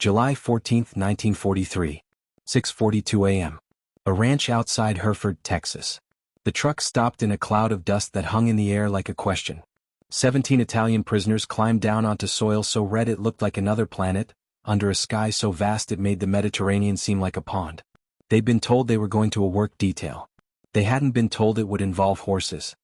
July 14, 1943. 6:42 a.m. A ranch outside Hereford, Texas. The truck stopped in a cloud of dust that hung in the air like a question. 17 Italian prisoners climbed down onto soil so red it looked like another planet, under a sky so vast it made the Mediterranean seem like a pond. They'd been told they were going to a work detail. They hadn't been told it would involve horses.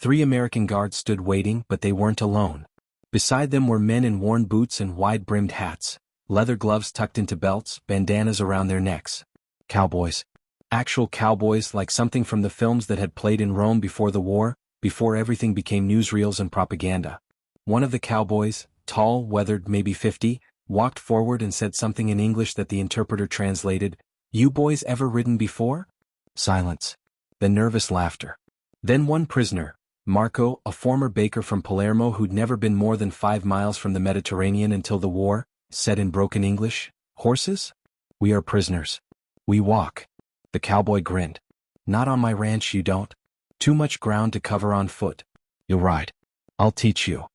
3 American guards stood waiting, but they weren't alone. Beside them were men in worn boots and wide-brimmed hats, leather gloves tucked into belts, bandanas around their necks. Cowboys. Actual cowboys, like something from the films that had played in Rome before the war, before everything became newsreels and propaganda. One of the cowboys, tall, weathered, maybe 50, walked forward and said something in English that the interpreter translated, "You boys ever ridden before?" Silence. Then nervous laughter. Then one prisoner, Marco, a former baker from Palermo who'd never been more than 5 miles from the Mediterranean until the war, said in broken English, "Horses? We are prisoners. We walk." The cowboy grinned. "Not on my ranch you don't. Too much ground to cover on foot. You'll ride. I'll teach you."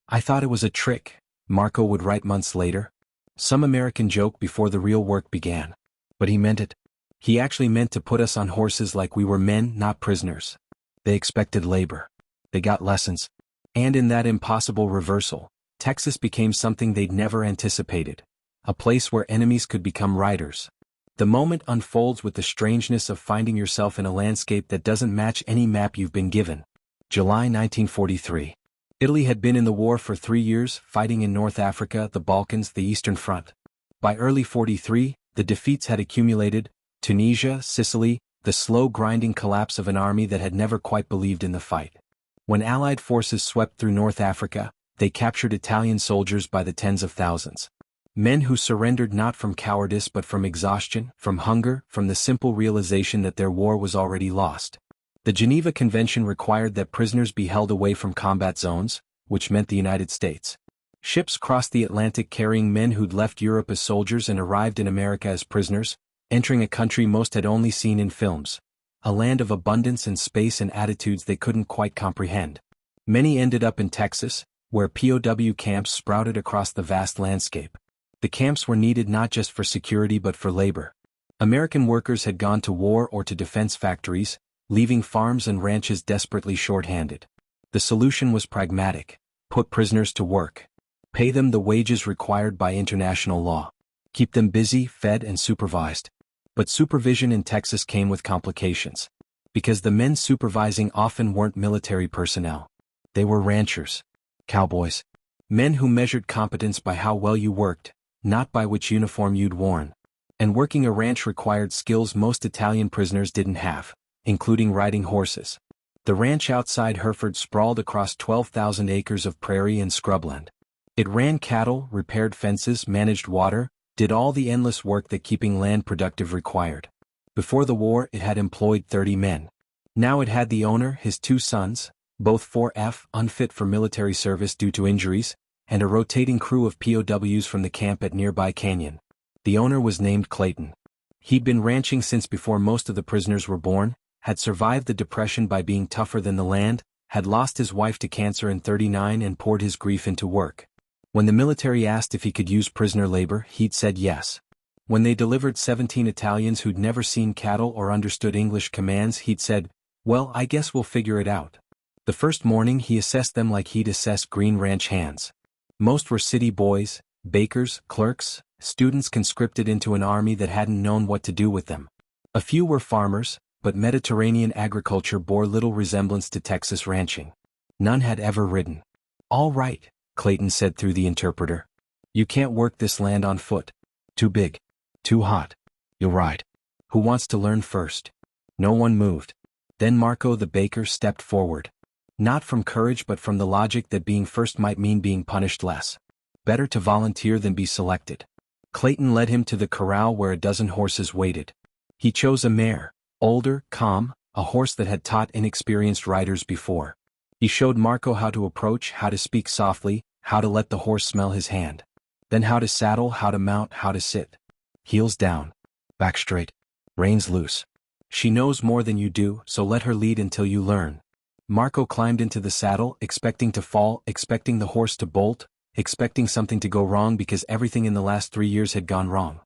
"I thought it was a trick," Marco would write months later. "Some American joke before the real work began." But he meant it. He actually meant to put us on horses like we were men, not prisoners. They expected labor. They got lessons. And in that impossible reversal, Texas became something they'd never anticipated. A place where enemies could become riders. The moment unfolds with the strangeness of finding yourself in a landscape that doesn't match any map you've been given. July 1943. Italy had been in the war for 3 years, fighting in North Africa, the Balkans, the Eastern Front. By early 43, the defeats had accumulated: Tunisia, Sicily, the slow grinding collapse of an army that had never quite believed in the fight. When Allied forces swept through North Africa, they captured Italian soldiers by the tens of thousands. Men who surrendered not from cowardice but from exhaustion, from hunger, from the simple realization that their war was already lost. The Geneva Convention required that prisoners be held away from combat zones, which meant the United States. Ships crossed the Atlantic carrying men who'd left Europe as soldiers and arrived in America as prisoners, entering a country most had only seen in films. A land of abundance and space and attitudes they couldn't quite comprehend. Many ended up in Texas, where POW camps sprouted across the vast landscape. The camps were needed not just for security but for labor. American workers had gone to war or to defense factories, leaving farms and ranches desperately short-handed. The solution was pragmatic: put prisoners to work. Pay them the wages required by international law. Keep them busy, fed, and supervised. But supervision in Texas came with complications. Because the men supervising often weren't military personnel. They were ranchers. Cowboys. Men who measured competence by how well you worked, not by which uniform you'd worn. And working a ranch required skills most Italian prisoners didn't have, including riding horses. The ranch outside Hereford sprawled across 12,000 acres of prairie and scrubland. It ran cattle, repaired fences, managed water, did all the endless work that keeping land productive required. Before the war it had employed 30 men. Now it had the owner, his 2 sons, both 4F, unfit for military service due to injuries, and a rotating crew of POWs from the camp at nearby Canyon. The owner was named Clayton. He'd been ranching since before most of the prisoners were born, had survived the Depression by being tougher than the land, had lost his wife to cancer in '39 and poured his grief into work. When the military asked if he could use prisoner labor, he'd said yes. When they delivered 17 Italians who'd never seen cattle or understood English commands, he'd said, "Well, I guess we'll figure it out." The first morning he assessed them like he'd assess Green Ranch hands. Most were city boys, bakers, clerks, students conscripted into an army that hadn't known what to do with them. A few were farmers, but Mediterranean agriculture bore little resemblance to Texas ranching. None had ever ridden. "All right," Clayton said through the interpreter. "You can't work this land on foot. Too big. Too hot. You'll ride. Who wants to learn first?" No one moved. Then Marco the baker stepped forward. Not from courage but from the logic that being first might mean being punished less. Better to volunteer than be selected. Clayton led him to the corral where a dozen horses waited. He chose a mare, older, calm, a horse that had taught inexperienced riders before. He showed Marco how to approach, how to speak softly, how to let the horse smell his hand. Then how to saddle, how to mount, how to sit. Heels down. Back straight. Reins loose. She knows more than you do, so let her lead until you learn. Marco climbed into the saddle, expecting to fall, expecting the horse to bolt, expecting something to go wrong because everything in the last 3 years had gone wrong.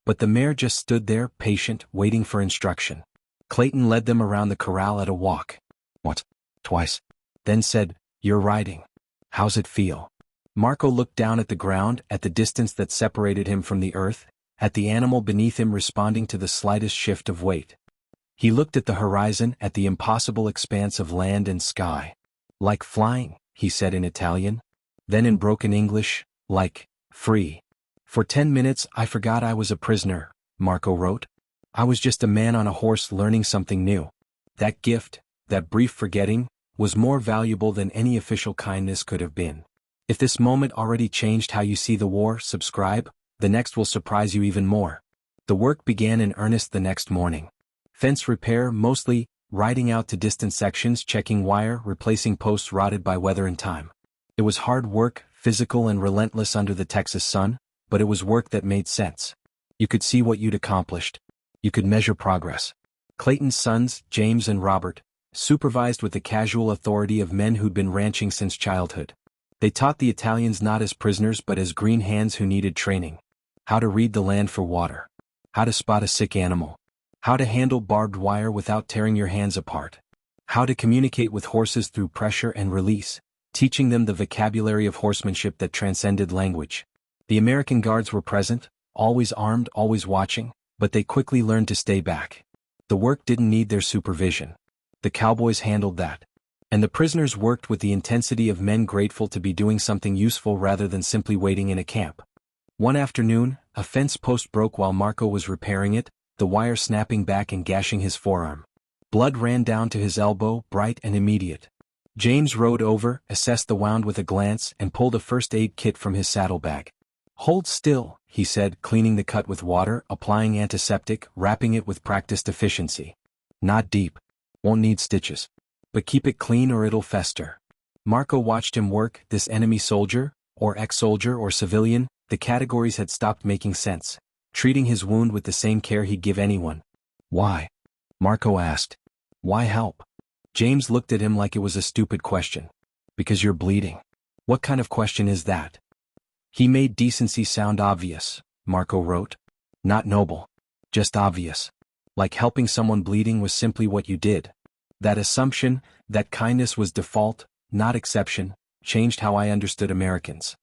But the mare just stood there, patient, waiting for instruction. Clayton led them around the corral at a walk. What? Twice. Then said, "You're riding. How's it feel?" Marco looked down at the ground, at the distance that separated him from the earth, at the animal beneath him responding to the slightest shift of weight. He looked at the horizon, at the impossible expanse of land and sky. "Like flying," he said in Italian. Then in broken English, "like, free." "For 10 minutes I forgot I was a prisoner," Marco wrote. "I was just a man on a horse learning something new." That gift, that brief forgetting, was more valuable than any official kindness could have been. If this moment already changed how you see the war, subscribe, the next will surprise you even more. The work began in earnest the next morning. Fence repair mostly, riding out to distant sections, checking wire, replacing posts rotted by weather and time. It was hard work, physical and relentless under the Texas sun, but it was work that made sense. You could see what you'd accomplished. You could measure progress. Clayton's sons, James and Robert, supervised with the casual authority of men who'd been ranching since childhood. They taught the Italians not as prisoners but as green hands who needed training. How to read the land for water. How to spot a sick animal. How to handle barbed wire without tearing your hands apart. How to communicate with horses through pressure and release, teaching them the vocabulary of horsemanship that transcended language. The American guards were present, always armed, always watching, but they quickly learned to stay back. The work didn't need their supervision. The Cowboys handled that. And the prisoners worked with the intensity of men grateful to be doing something useful rather than simply waiting in a camp. One afternoon, a fence post broke while Marco was repairing it, the wire snapping back and gashing his forearm. Blood ran down to his elbow, bright and immediate. James rode over, assessed the wound with a glance, and pulled a first aid kit from his saddlebag. "Hold still," he said, cleaning the cut with water, applying antiseptic, wrapping it with practiced efficiency. "Not deep. Won't need stitches. But keep it clean or it'll fester." Marco watched him work, this enemy soldier, or ex-soldier or civilian, the categories had stopped making sense, treating his wound with the same care he'd give anyone. "Why?" Marco asked. "Why help?" James looked at him like it was a stupid question. "Because you're bleeding." "What kind of question is that?" "He made decency sound obvious," Marco wrote. "Not noble. Just obvious. Like helping someone bleeding was simply what you did. That assumption, that kindness was default, not exception, changed how I understood Americans.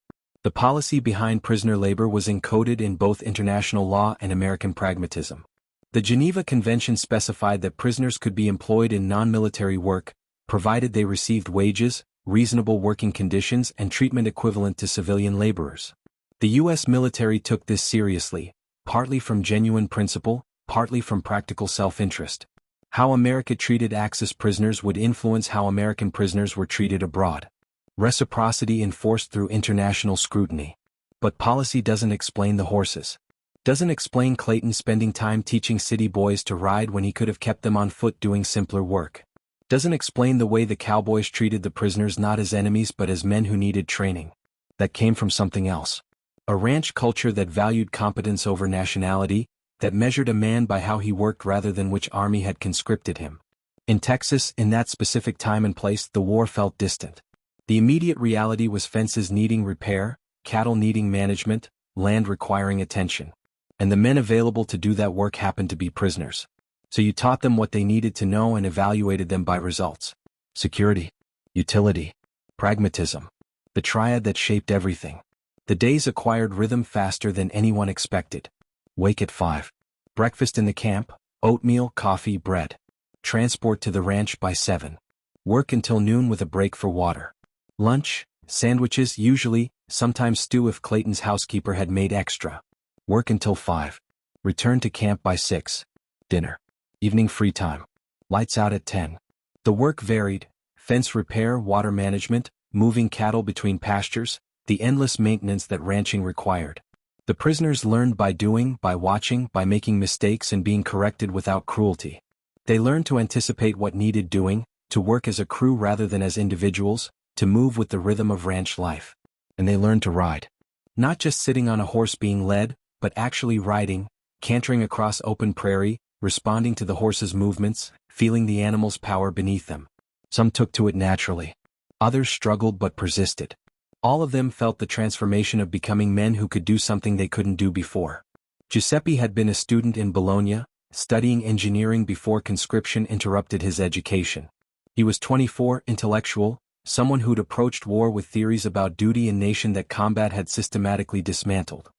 The policy behind prisoner labor was encoded in both international law and American pragmatism. The Geneva Convention specified that prisoners could be employed in non-military work, provided they received wages, reasonable working conditions and treatment equivalent to civilian laborers. The U.S. military took this seriously, partly from genuine principle, partly from practical self-interest. How America treated Axis prisoners would influence how American prisoners were treated abroad. Reciprocity enforced through international scrutiny. But policy doesn't explain the horses. Doesn't explain Clayton spending time teaching city boys to ride when he could have kept them on foot doing simpler work. Doesn't explain the way the Cowboys treated the prisoners not as enemies but as men who needed training. That came from something else. A ranch culture that valued competence over nationality, that measured a man by how he worked rather than which army had conscripted him. In Texas, in that specific time and place, the war felt distant. The immediate reality was fences needing repair, cattle needing management, land requiring attention. And the men available to do that work happened to be prisoners. So you taught them what they needed to know and evaluated them by results. Security, utility, pragmatism. The triad that shaped everything. The days acquired rhythm faster than anyone expected. Wake at 5. Breakfast in the camp, oatmeal, coffee, bread. Transport to the ranch by 7. Work until noon with a break for water. Lunch, sandwiches usually, sometimes stew if Clayton's housekeeper had made extra. Work until 5. Return to camp by 6. Dinner. Evening free time. Lights out at 10. The work varied, fence repair, water management, moving cattle between pastures, the endless maintenance that ranching required. The prisoners learned by doing, by watching, by making mistakes and being corrected without cruelty. They learned to anticipate what needed doing, to work as a crew rather than as individuals, to move with the rhythm of ranch life. And they learned to ride. Not just sitting on a horse being led, but actually riding, cantering across open prairie, responding to the horse's movements, feeling the animal's power beneath them. Some took to it naturally. Others struggled but persisted. All of them felt the transformation of becoming men who could do something they couldn't do before. Giuseppe had been a student in Bologna, studying engineering before conscription interrupted his education. He was 24, intellectual, someone who'd approached war with theories about duty and nation that combat had systematically dismantled.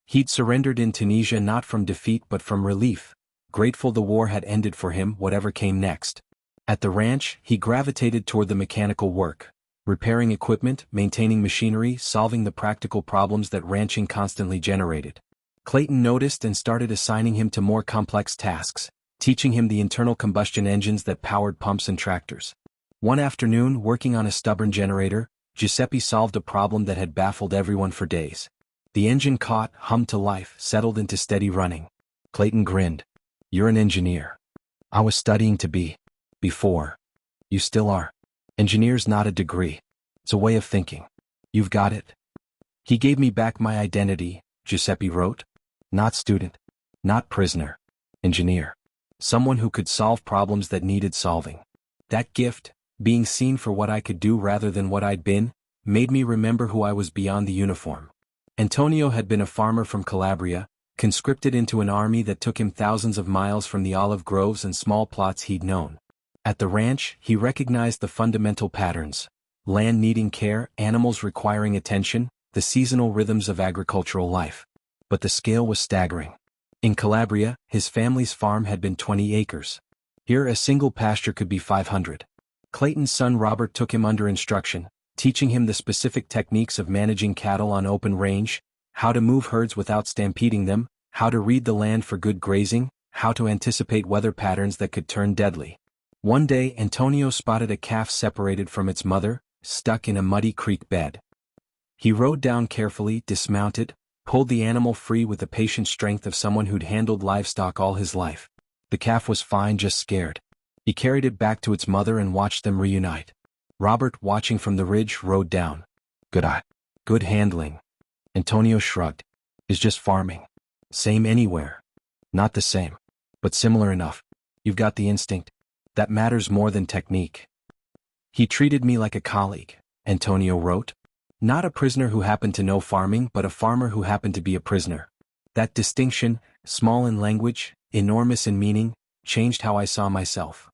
He'd surrendered in Tunisia not from defeat but from relief, grateful the war had ended for him whatever came next. At the ranch, he gravitated toward the mechanical work, repairing equipment, maintaining machinery, solving the practical problems that ranching constantly generated. Clayton noticed and started assigning him to more complex tasks, teaching him the internal combustion engines that powered pumps and tractors. One afternoon, working on a stubborn generator, Giuseppe solved a problem that had baffled everyone for days. The engine caught, hummed to life, settled into steady running. Clayton grinned. "You're an engineer. I was studying to be. Before. You still are. Engineer's not a degree. It's a way of thinking. You've got it." "He gave me back my identity," Giuseppe wrote. "Not student. Not prisoner. Engineer. Someone who could solve problems that needed solving. That gift, being seen for what I could do rather than what I'd been, made me remember who I was beyond the uniform." Antonio had been a farmer from Calabria, conscripted into an army that took him thousands of miles from the olive groves and small plots he'd known. At the ranch, he recognized the fundamental patterns: land needing care, animals requiring attention, the seasonal rhythms of agricultural life. But the scale was staggering. In Calabria, his family's farm had been 20 acres. Here a single pasture could be 500. Clayton's son Robert took him under instruction, teaching him the specific techniques of managing cattle on open range, how to move herds without stampeding them, how to read the land for good grazing, how to anticipate weather patterns that could turn deadly. One day Antonio spotted a calf separated from its mother, stuck in a muddy creek bed. He rode down carefully, dismounted, pulled the animal free with the patient strength of someone who'd handled livestock all his life. The calf was fine, just scared. He carried it back to its mother and watched them reunite. Robert, watching from the ridge, rode down. "Good eye. Good handling." Antonio shrugged. "Is just farming. Same anywhere. Not the same. But similar enough. You've got the instinct. That matters more than technique." "He treated me like a colleague," Antonio wrote. "Not a prisoner who happened to know farming, but a farmer who happened to be a prisoner. That distinction, small in language, enormous in meaning, changed how I saw myself.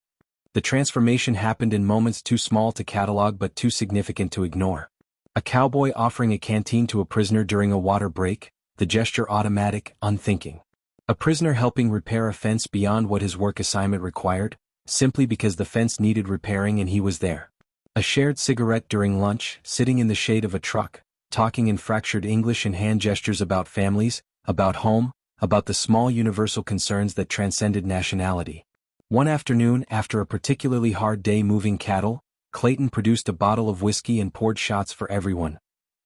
The transformation happened in moments too small to catalog but too significant to ignore. A cowboy offering a canteen to a prisoner during a water break, the gesture automatic, unthinking. A prisoner helping repair a fence beyond what his work assignment required, simply because the fence needed repairing and he was there. A shared cigarette during lunch, sitting in the shade of a truck, talking in fractured English and hand gestures about families, about home, about the small universal concerns that transcended nationality. One afternoon, after a particularly hard day moving cattle, Clayton produced a bottle of whiskey and poured shots for everyone.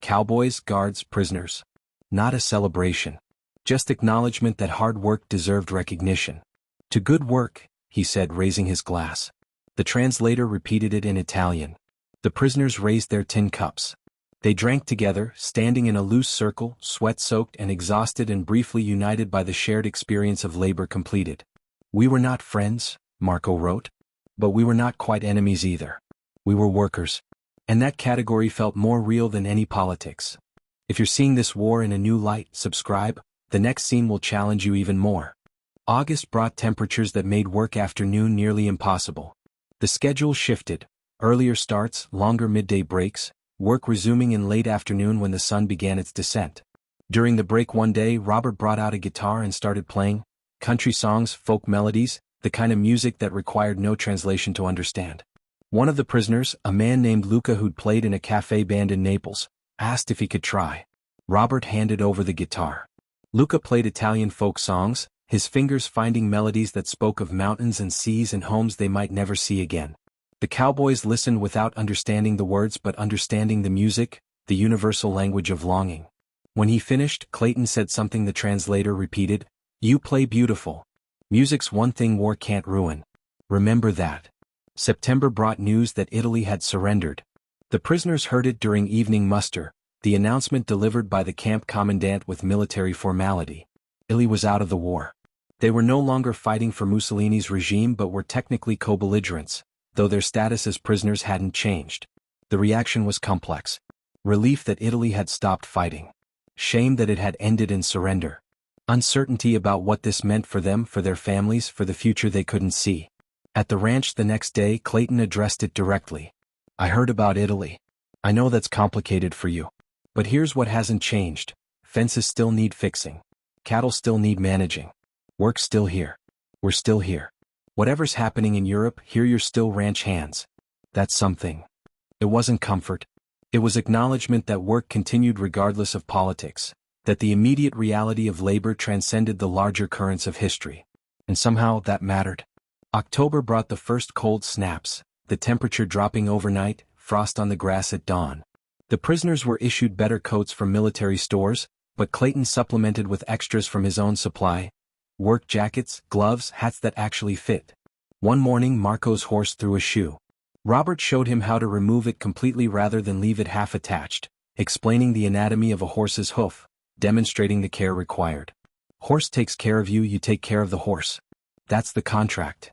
Cowboys, guards, prisoners. Not a celebration. Just acknowledgement that hard work deserved recognition. "To good work," he said, raising his glass. The translator repeated it in Italian. The prisoners raised their tin cups. They drank together, standing in a loose circle, sweat-soaked and exhausted and briefly united by the shared experience of labor completed. "We were not friends," Marco wrote. "But we were not quite enemies either. We were workers." And that category felt more real than any politics. If you're seeing this war in a new light, subscribe. The next scene will challenge you even more. August brought temperatures that made work afternoon nearly impossible. The schedule shifted. Earlier starts, longer midday breaks, work resuming in late afternoon when the sun began its descent. During the break one day, Robert brought out a guitar and started playing country songs, folk melodies, the kind of music that required no translation to understand. One of the prisoners, a man named Luca who'd played in a cafe band in Naples, asked if he could try. Robert handed over the guitar. Luca played Italian folk songs, his fingers finding melodies that spoke of mountains and seas and homes they might never see again. The cowboys listened without understanding the words but understanding the music, the universal language of longing. When he finished, Clayton said something the translator repeated: "You play beautiful. Music's one thing war can't ruin. Remember that." September brought news that Italy had surrendered. The prisoners heard it during evening muster, the announcement delivered by the camp commandant with military formality. Italy was out of the war. They were no longer fighting for Mussolini's regime but were technically co-belligerents, though their status as prisoners hadn't changed. The reaction was complex. Relief that Italy had stopped fighting. Shame that it had ended in surrender. Uncertainty about what this meant for them, for their families, for the future they couldn't see. At the ranch the next day, Clayton addressed it directly. "I heard about Italy. I know that's complicated for you. But here's what hasn't changed. Fences still need fixing. Cattle still need managing. Work's still here. We're still here. Whatever's happening in Europe, here you're still ranch hands." That's something. It wasn't comfort. It was acknowledgement that work continued regardless of politics, that the immediate reality of labor transcended the larger currents of history. And somehow that mattered. October brought the first cold snaps, the temperature dropping overnight, frost on the grass at dawn. The prisoners were issued better coats from military stores, but Clayton supplemented with extras from his own supply: work jackets, gloves, hats that actually fit. One morning Marco's horse threw a shoe. Robert showed him how to remove it completely rather than leave it half attached, explaining the anatomy of a horse's hoof, demonstrating the care required. Horse takes care of you, you take care of the horse. That's the contract.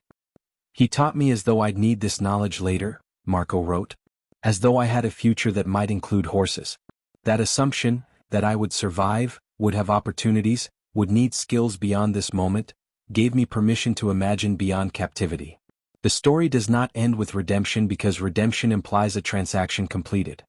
He taught me as though I'd need this knowledge later, Marco wrote. As though I had a future that might include horses. That assumption, that I would survive, would have opportunities, would need skills beyond this moment, gave me permission to imagine beyond captivity. The story does not end with redemption because redemption implies a transaction completed.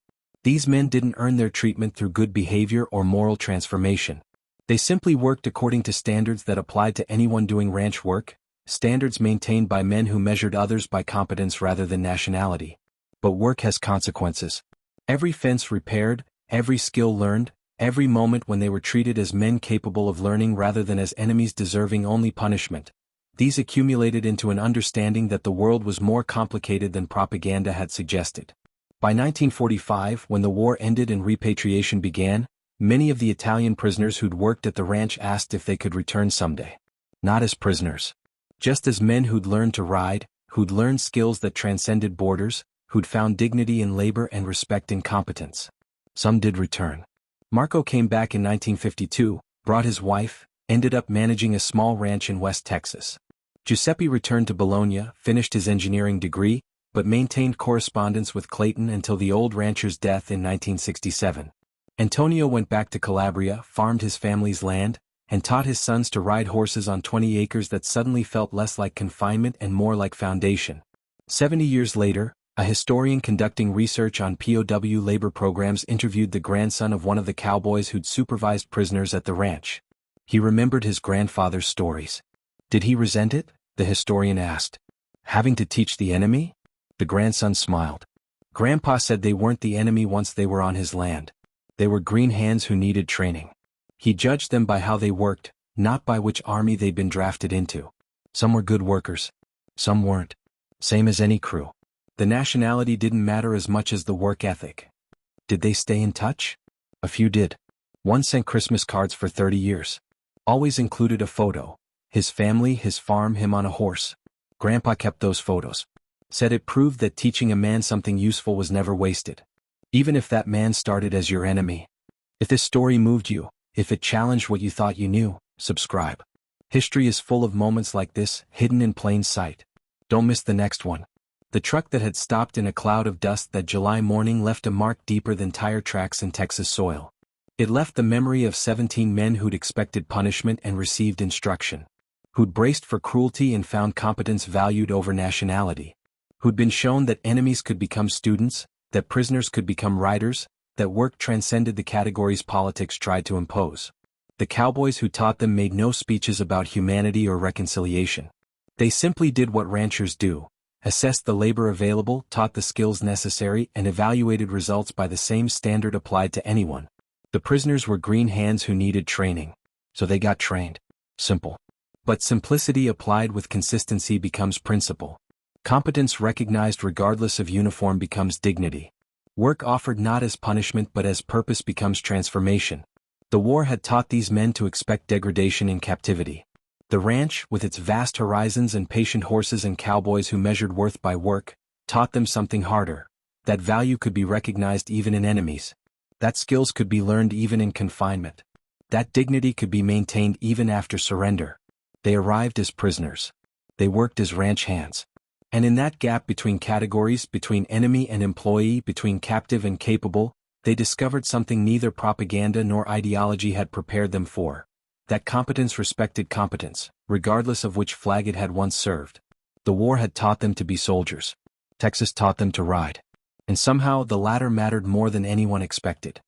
These men didn't earn their treatment through good behavior or moral transformation. They simply worked according to standards that applied to anyone doing ranch work, standards maintained by men who measured others by competence rather than nationality. But work has consequences. Every fence repaired, every skill learned, every moment when they were treated as men capable of learning rather than as enemies deserving only punishment. These accumulated into an understanding that the world was more complicated than propaganda had suggested. By 1945, when the war ended and repatriation began, many of the Italian prisoners who'd worked at the ranch asked if they could return someday. Not as prisoners. Just as men who'd learned to ride, who'd learned skills that transcended borders, who'd found dignity in labor and respect in competence. Some did return. Marco came back in 1952, brought his wife, ended up managing a small ranch in West Texas. Giuseppe returned to Bologna, finished his engineering degree, but maintained correspondence with Clayton until the old rancher's death in 1967. Antonio went back to Calabria, farmed his family's land, and taught his sons to ride horses on 20 acres that suddenly felt less like confinement and more like foundation. 70 years later, a historian conducting research on POW labor programs interviewed the grandson of one of the cowboys who'd supervised prisoners at the ranch. He remembered his grandfather's stories. Did he resent it? The historian asked. Having to teach the enemy? The grandson smiled. Grandpa said they weren't the enemy once they were on his land. They were green hands who needed training. He judged them by how they worked, not by which army they'd been drafted into. Some were good workers. Some weren't. Same as any crew. The nationality didn't matter as much as the work ethic. Did they stay in touch? A few did. One sent Christmas cards for 30 years. Always included a photo. His family, his farm, him on a horse. Grandpa kept those photos. Said it proved that teaching a man something useful was never wasted. Even if that man started as your enemy. If this story moved you, if it challenged what you thought you knew, subscribe. History is full of moments like this, hidden in plain sight. Don't miss the next one. The truck that had stopped in a cloud of dust that July morning left a mark deeper than tire tracks in Texas soil. It left the memory of 17 men who'd expected punishment and received instruction. Who'd braced for cruelty and found competence valued over nationality. Who'd been shown that enemies could become students, that prisoners could become riders, that work transcended the categories politics tried to impose. The cowboys who taught them made no speeches about humanity or reconciliation. They simply did what ranchers do. Assessed the labor available, taught the skills necessary, and evaluated results by the same standard applied to anyone. The prisoners were green hands who needed training. So they got trained. Simple. But simplicity applied with consistency becomes principle. Competence recognized regardless of uniform becomes dignity. Work offered not as punishment but as purpose becomes transformation. The war had taught these men to expect degradation in captivity. The ranch, with its vast horizons and patient horses and cowboys who measured worth by work, taught them something harder. That value could be recognized even in enemies. That skills could be learned even in confinement. That dignity could be maintained even after surrender. They arrived as prisoners. They worked as ranch hands. And in that gap between categories, between enemy and employee, between captive and capable, They discovered something neither propaganda nor ideology had prepared them for. That competence respected competence, regardless of which flag it had once served. The war had taught them to be soldiers. Texas taught them to ride. And somehow the latter mattered more than anyone expected.